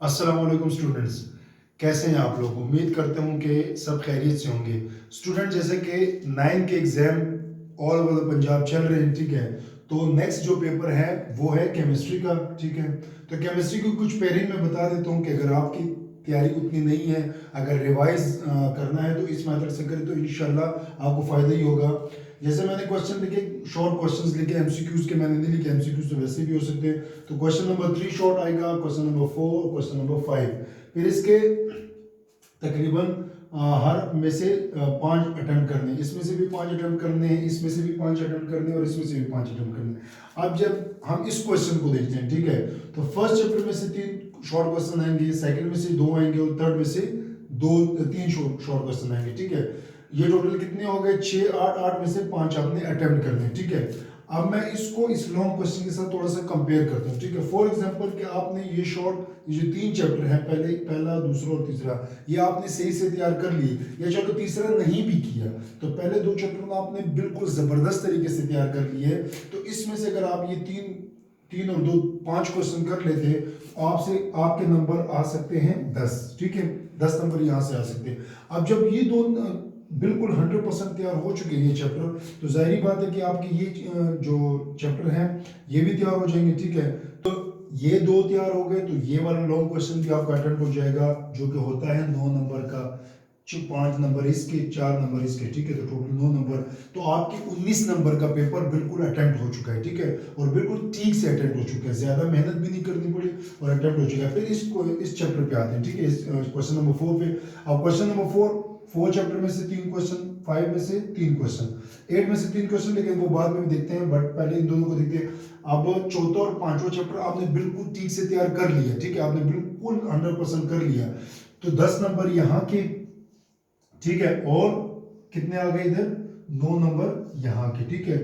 अस्सलाम वालेकुम स्टूडेंट्स। कैसे हैं आप लोग? उम्मीद करते हूँ कि सब खैरियत से होंगे। स्टूडेंट जैसे कि 9 के exam all over the Punjab चल रहे हैं, ठीक है। तो नेक्स्ट जो पेपर है वो है केमिस्ट्री का, ठीक है। तो केमिस्ट्री की कुछ पेयरिंग मैं बता देता हूँ कि अगर आपकी तैयारी उतनी नहीं है, अगर रिवाइज करना है तो इस मेथड से करें तो इंशाल्लाह आपको फ़ायदा ही होगा। जैसे मैंने क्वेश्चन लिखे, शॉर्ट क्वेश्चंस लिखे, एमसीक्यूज के मैंने नहीं लिखे, एमसीक्यूज तो वैसे भी हो सकते हैं। तो क्वेश्चन नंबर 3 शॉर्ट आएगा, क्वेश्चन नंबर 4, क्वेश्चन नंबर 5। फिर इसके तकरीबन हर में से 5 अटेम्प्ट करने हैं, इसमें से भी 5 अटेम्प्ट करने हैं, इसमें से भी 5 अटेम्प्ट करने हैं और इसमें से भी 5 अटेम्प्ट करने हैं। अब जब हम इस क्वेश्चन को देखते हैं, ठीक है, तो फर्स्ट चैप्टर में से 3 शॉर्ट क्वेश्चन आएंगे, सेकंड में से 2 आएंगे और थर्ड में से 3 शॉर्ट क्वेश्चन आएंगे, ठीक है। ये टोटल कितने हो गए? 6, 8, 8 में से 5 आपने अटेम्प्ट करने हैं, ठीक है। अब मैं इसको इस लॉन्ग क्वेश्चन के साथ थोड़ा सा कंपेयर करता हूँ, ठीक है। फॉर एग्जांपल कि आपने ये जो 3 चैप्टर है, पहला, दूसरा और तीसरा, ये आपने सही से तैयार कर लिए, या चलो तीसरा नहीं भी किया तो पहले 2 चैप्टर को आपने बिल्कुल जबरदस्त तरीके से तैयार कर लिए। तो इसमें से अगर आप ये तीन और 2 5 क्वेश्चन कर लेते तो आपके नंबर आ सकते हैं 10, ठीक है। 10 नंबर यहाँ से आ सकते हैं। अब जब ये दो बिल्कुल 100% तैयार हो चुके हैं ये चैप्टर, तो जाहिर बात है कि आपके ये जो चैप्टर हैं ये भी तैयार हो जाएंगे, ठीक है। तो ये 2 तैयार हो गए तो ये वाला लॉन्ग क्वेश्चन भी आपका अटेम्प्ट हो जाएगा, जो कि होता है 9 नंबर का। 5 नंबर इसके, 4 नंबर इसके, ठीक है। तो टोटल 9 नंबर, तो आपके 19 नंबर का पेपर बिल्कुल अटेम्प्ट हो चुका है, ठीक है। और बिल्कुल ठीक से अटेम्प्ट हो चुका है, ज्यादा मेहनत भी नहीं करनी पड़ी और अटेम्प्ट हो चुका है। फिर इस चैप्टर पे आते हैं, ठीक है, इस क्वेश्चन नंबर 4 पे। अब क्वेश्चन नंबर 4 चैप्टर में से 3 क्वेश्चन, 5 में से 3 क्वेश्चन, 8 में से 3 क्वेश्चन, लेकिन वो बाद में भी देखते हैं, बट पहले इन दोनों को देखते हैं। अब चौथा और पांचवा चैप्टर आपने बिल्कुल ठीक से तैयार कर लिया, ठीक है, आपने बिल्कुल 100% कर लिया। तो 10 नंबर यहाँ के, ठीक है, और कितने आ गए इधर? 9 नंबर यहाँ के, ठीक है।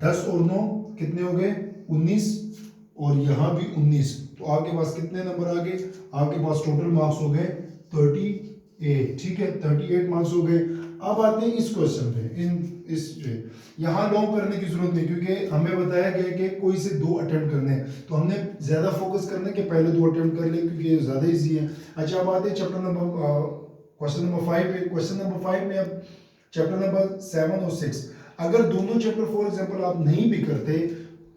10 और 9 कितने हो गए? 19, और यहाँ भी 19। तो आपके पास कितने नंबर आ गए? आपके पास टोटल मार्क्स हो गए 38, ठीक है, 38 मार्क्स हो गए। अब आते हैं इस क्वेश्चन पे, यहाँ लॉन्ग करने की जरूरत नहीं, क्योंकि हमें बताया गया कि कोई से 2 अटेम्प्ट करने हैं, तो हमने ज्यादा फोकस करना है कि पहले 2 अटेम्प्ट कर ले, क्योंकि ये ज्यादा इजी है। अच्छा, अब आते हैं क्वेश्चन नंबर 5 पे। क्वेश्चन नंबर 5 में अब चैप्टर नंबर 7 और 6, अगर दोनों चैप्टर फॉर एग्जांपल आप नहीं भी करते,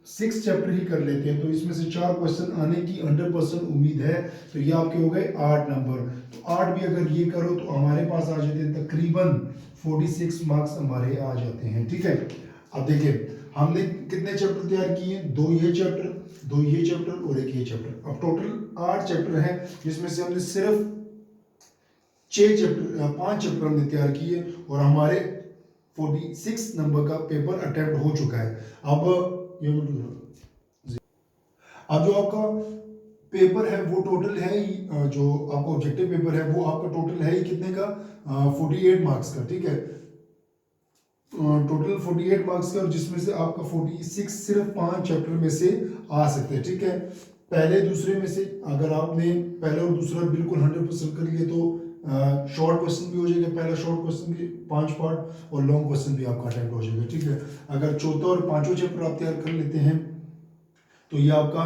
6 चैप्टर ही कर लेते हैं, तो इसमें से 4 क्वेश्चन आने की 100% उम्मीद है। तो ये आपके हो गए 8 नंबर। तो 8 भी अगर ये करो तो हमारे पास आ जाते हैं तकरीबन 46 मार्क्स हमारे आ जाते हैं, ठीक है। अब देखिए हमने कितने चैप्टर तैयार किए? 2 ये चैप्टर, 2 ये चैप्टर और 1 ये चैप्टर। अब टोटल 8 चैप्टर हैं, जिसमें से हमने सिर्फ 5 चैप्टर हमने तैयार किए और हमारे 46 नंबर का पेपर अटेम्प्ट हो चुका है। अब जो आपका पेपर है वो टोटल है जो आपका ऑब्जेक्टिव पेपर है वो आपका टोटल है ही कितने का? 48 मार्क्स का, ठीक है। टोटल 48 मार्क्स का, और जिसमें से आपका 46 सिर्फ 5 चैप्टर में से आ सकते हैं, ठीक है। पहले दूसरे में से अगर आपने पहले और दूसरा बिल्कुल 100% कर लिए तो शॉर्ट क्वेश्चन भी हो जाएगा, पहला शॉर्ट क्वेश्चन के 5 पार्ट, और लॉन्ग क्वेश्चन भी आपका अटेम्प्ट हो जाएगा, ठीक है। अगर चौथा और पांचवा चैप्टर आप तैयार कर लेते हैं तो ये आपका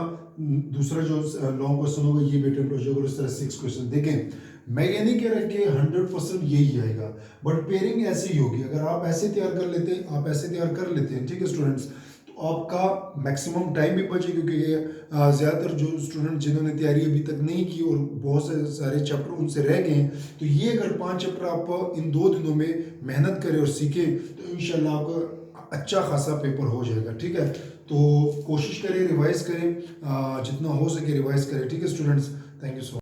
दूसरा जो लॉन्ग क्वेश्चन होगा ये भी अटेम्प्ट हो जाएगा, और इस तरह 6 क्वेश्चन। देखें, मैं ये नहीं कह रहा कि 100% यही आएगा, बट पेयरिंग ऐसी ही होगी। अगर आप ऐसे तैयार कर लेते हैं, आप ऐसे तैयार कर लेते हैं, ठीक है स्टूडेंट्स, तो आपका मैक्सिमम टाइम भी बचे, क्योंकि ज़्यादातर जो स्टूडेंट जिन्होंने तैयारी अभी तक नहीं की और बहुत सारे चैप्टर उनसे रह गए हैं, तो ये अगर 5 चैप्टर आप इन 2 दिनों में मेहनत करें और सीखें तो इंशाल्लाह आपका अच्छा खासा पेपर हो जाएगा, ठीक है। तो कोशिश करें, रिवाइज करें, जितना हो सके रिवाइज करें, ठीक है students. Thank you so much.